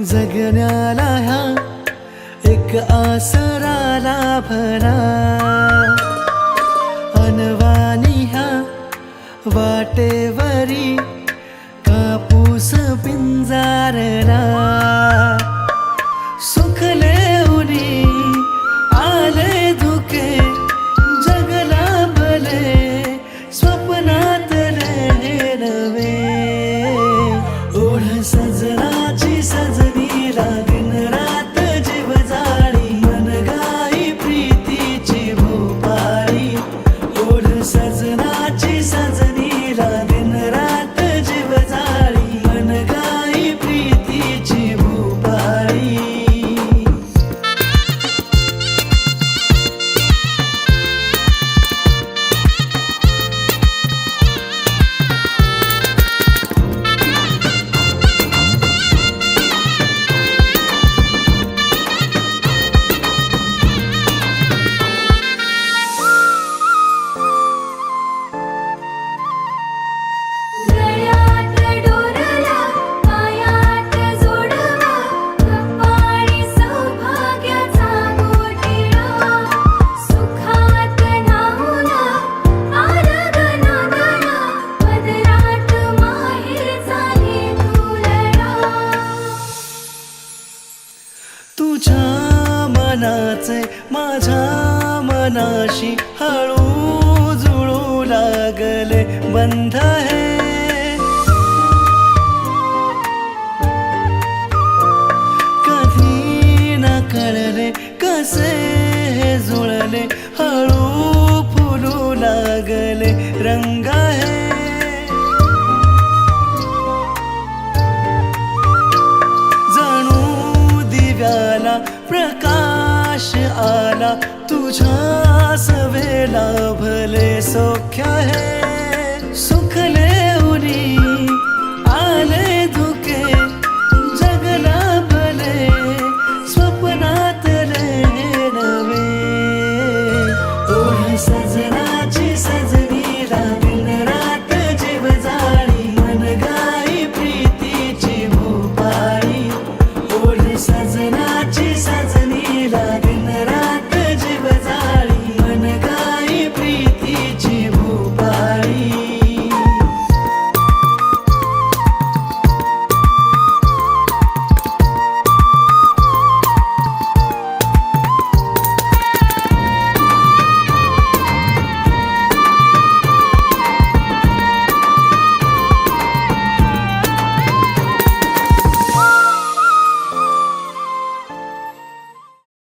जगण्याला ह्या एक आसराला भरा, अनवानी ह्या वाटेवरी कापूस पिंजारला. सुखले उनी आले धुके जगला भले, स्वप्नातले हे नवे. ओढ सजनाची सजनीला दिन रात जीव जाळी, मन गाई प्रीतीची भोपाळी. ओढ सजनाची सजनीला दिन रात जीव जाळी, मन गाई प्रीतीची भोपाळी. तुझ्या मनाचे माझ्या मनाशी हळू जुळू लागले बंध हे. कधी न कळले कसे हे जुळले, हळू फुलू लागले रंग हे. प्रकाश आला तुझ्या सवेला भले सौख्य है. सुखले उनी आले धुके जगला भले, स्वप्नातले नवे. ओढ सजना